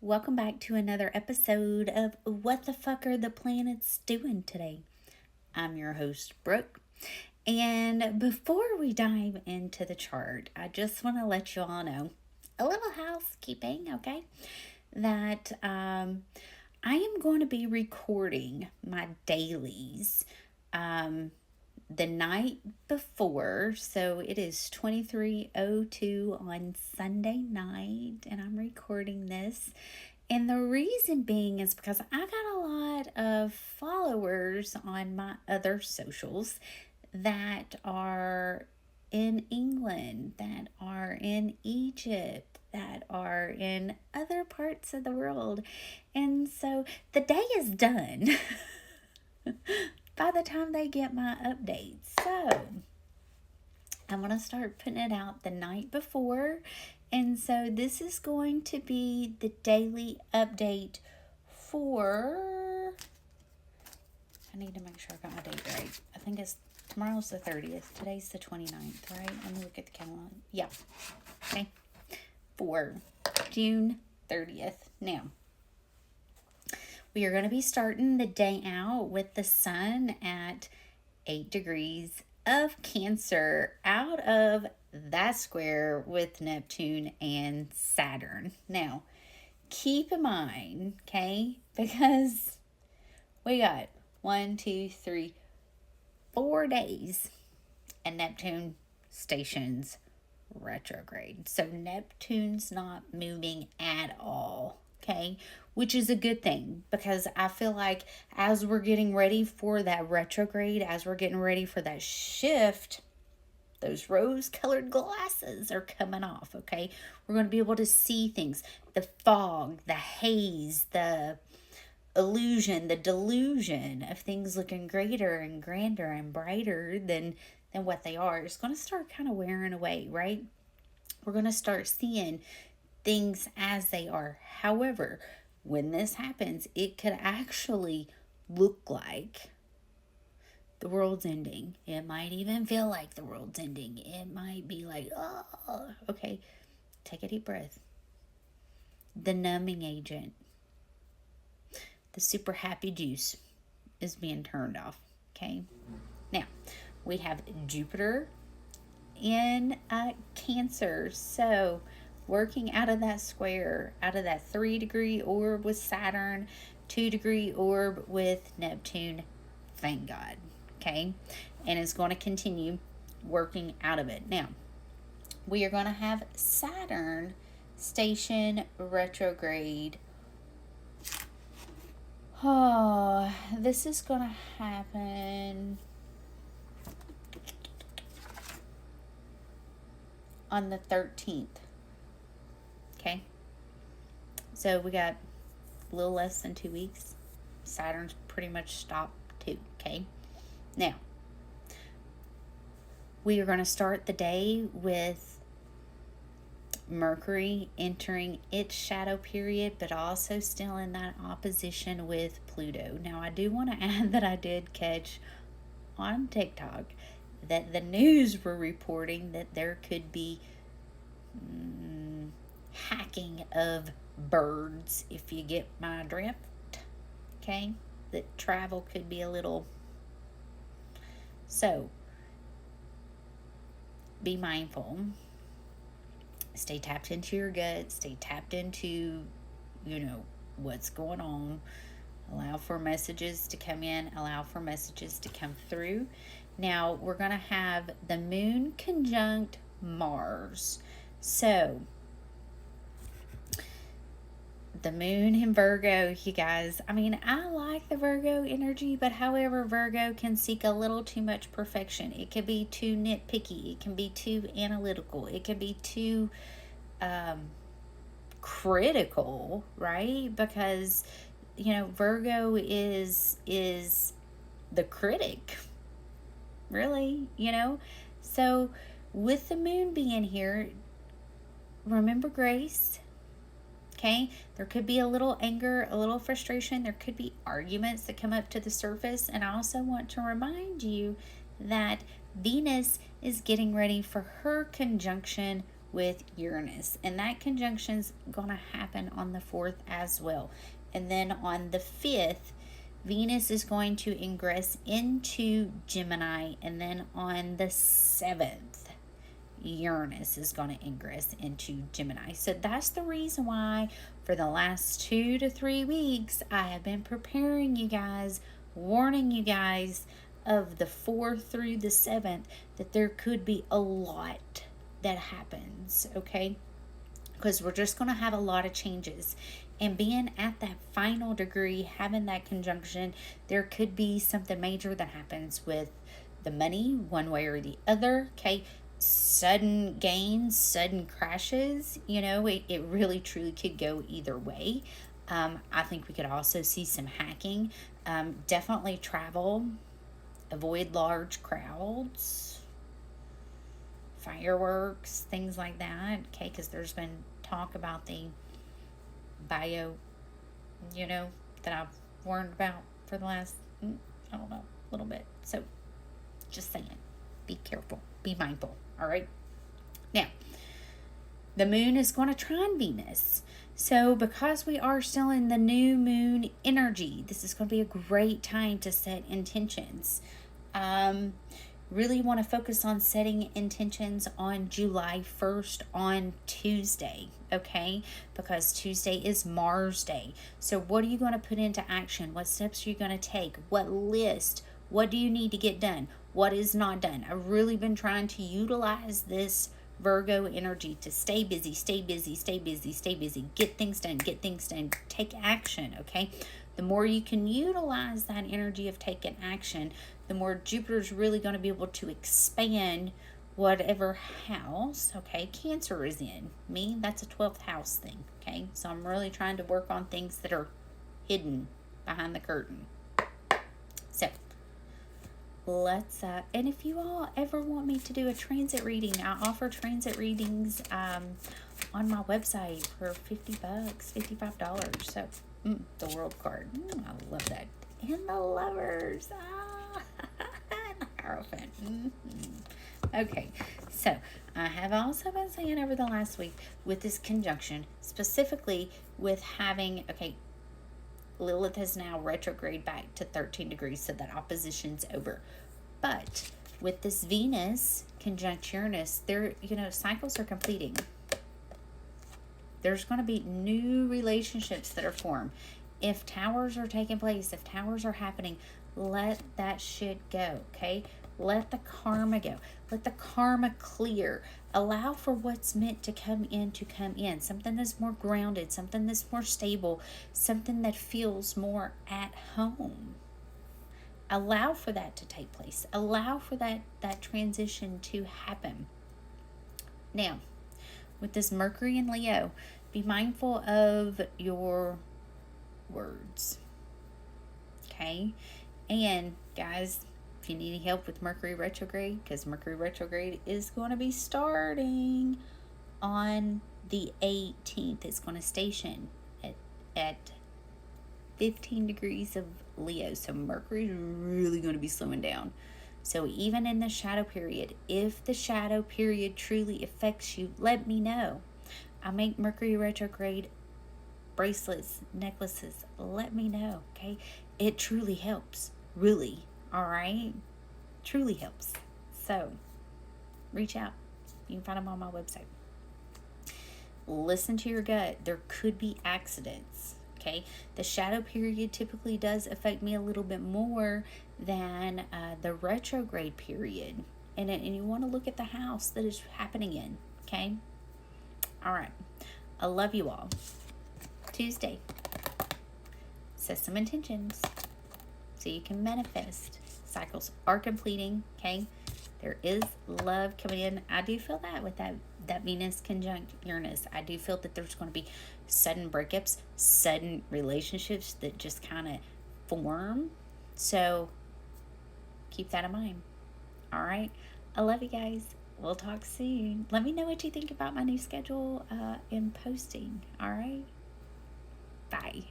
Welcome back to another episode of What the Fuck Are the Planets Doing Today? I'm your host, Brooke. And before we dive into the chart, I just want to let you all know a little housekeeping, okay? That I am going to be recording my dailies the night before, so it is 23:02 on Sunday night, and I'm recording this. And the reason being is because I got a lot of followers on my other socials that are in England, that are in Egypt, that are in other parts of the world. And so the day is done by the time they get my updates. So I'm going to start putting it out the night before. And so this is going to be the daily update for... I need to make sure I got my date right. I think tomorrow's the 30th. Today's the 29th, right? Let me look at the calendar. Yeah. Okay. For June 30th. Now, we are going to be starting the day out with the sun at 8 degrees of Cancer, out of that square with Neptune and Saturn. Now, keep in mind, okay, because we got 4 days and Neptune stations retrograde. So Neptune's not moving at all, okay, which is a good thing, because I feel like as we're getting ready for that retrograde, as we're getting ready for that shift, those rose-colored glasses are coming off, okay? We're going to be able to see things. The fog, the haze, the illusion, the delusion of things looking greater and grander and brighter than what they are. It's going to start kind of wearing away, right? We're going to start seeing things as they are. However, when this happens, it could actually look like the world's ending. It might even feel like the world's ending. It might be like, oh, okay, take a deep breath. The numbing agent, the super happy juice is being turned off, okay? Now, we have Jupiter in Cancer, so working out of that square, out of that 3-degree orb with Saturn, 2-degree orb with Neptune, thank God, okay? And it's going to continue working out of it. Now, we are going to have Saturn station retrograde. Oh, this is going to happen on the 13th. Okay, so we got a little less than 2 weeks. Saturn's pretty much stopped too. Okay, now we are going to start the day with Mercury entering its shadow period, but also still in that opposition with Pluto. Now, I do want to add that I did catch on TikTok that the news were reporting that there could be hacking of birds, if you get my drift, okay? That travel could be a little... So, be mindful. Stay tapped into your gut. Stay tapped into, what's going on. Allow for messages to come in. Allow for messages to come through. Now, we're going to have the moon conjunct Mars. So, the moon in Virgo, you guys. I mean, I like the Virgo energy, but however, Virgo can seek a little too much perfection. It can be too nitpicky. It can be too analytical. It can be too critical, right? Because, Virgo is the critic, really, So, with the moon being here, remember grace. Okay, there could be a little anger, a little frustration. There could be arguments that come up to the surface. And I also want to remind you that Venus is getting ready for her conjunction with Uranus. And that conjunction's going to happen on the 4th as well. And then on the 5th, Venus is going to ingress into Gemini. And then on the 7th, Uranus is going to ingress into Gemini. So that's the reason why for the last 2 to 3 weeks, I have been preparing you guys, warning you guys of the 4th through the 7th that there could be a lot that happens, okay? Because we're just going to have a lot of changes. And being at that final degree, having that conjunction, there could be something major that happens with the money, one way or the other, okay? Sudden gains, sudden crashes, you know, it really truly could go either way. I think we could also see some hacking. Definitely travel, avoid large crowds, fireworks, things like that, okay, because there's been talk about the bio, you know, that I've warned about for the last, I don't know, little bit. So just saying, be careful, be mindful. All right. Now, the moon is going to trine Venus. So because we are still in the new moon energy, this is going to be a great time to set intentions. Really want to focus on setting intentions on July 1st on Tuesday, okay? Because Tuesday is Mars Day. So what are you going to put into action? What steps are you going to take? What list? What do you need to get done? What is not done? I've really been trying to utilize this Virgo energy to stay busy, stay busy, stay busy, stay busy. Get things done, get things done. Take action, okay? The more you can utilize that energy of taking action, the more Jupiter's really going to be able to expand whatever house, okay, Cancer is in. Me, that's a 12th house thing, okay? So I'm really trying to work on things that are hidden behind the curtain. So let's and if you all ever want me to do a transit reading, I offer transit readings on my website for $50, $55. So the world card, I love that. And the lovers, and the Hierophant. Okay, so I have also been saying over the last week with this conjunction, specifically with having, okay, Lilith is now retrograde back to 13 degrees, so that opposition's over. But with this Venus conjunct Uranus, there, you know, cycles are completing. There's going to be new relationships that are formed. If towers are taking place, if towers are happening, let that shit go, okay? Let the karma go. Let the karma clear. Allow for what's meant to come in to come in. Something that's more grounded, something that's more stable, something that feels more at home. Allow for that to take place. Allow for that transition to happen. Now, with this Mercury and Leo, be mindful of your words. Okay? And guys, if you need any help with Mercury retrograde, because Mercury retrograde is going to be starting on the 18th. It's going to station at 15 degrees of Leo. So Mercury is really going to be slowing down. So even in the shadow period, if the shadow period truly affects you, let me know. I make Mercury retrograde bracelets, necklaces. Let me know, okay? It truly helps. Really. All right? Truly helps. So reach out. You can find them on my website. Listen to your gut. There could be accidents. Okay, the shadow period typically does affect me a little bit more than the retrograde period, and you want to look at the house that is happening in. Okay, all right. I love you all. Tuesday, set some intentions so you can manifest. Cycles are completing. Okay, there is love coming in. I do feel that with that Venus conjunct Uranus. I do feel that there's going to be sudden breakups, sudden relationships that just kind of form. So keep that in mind. All right. I love you guys. We'll talk soon. Let me know what you think about my new schedule in posting. All right. Bye.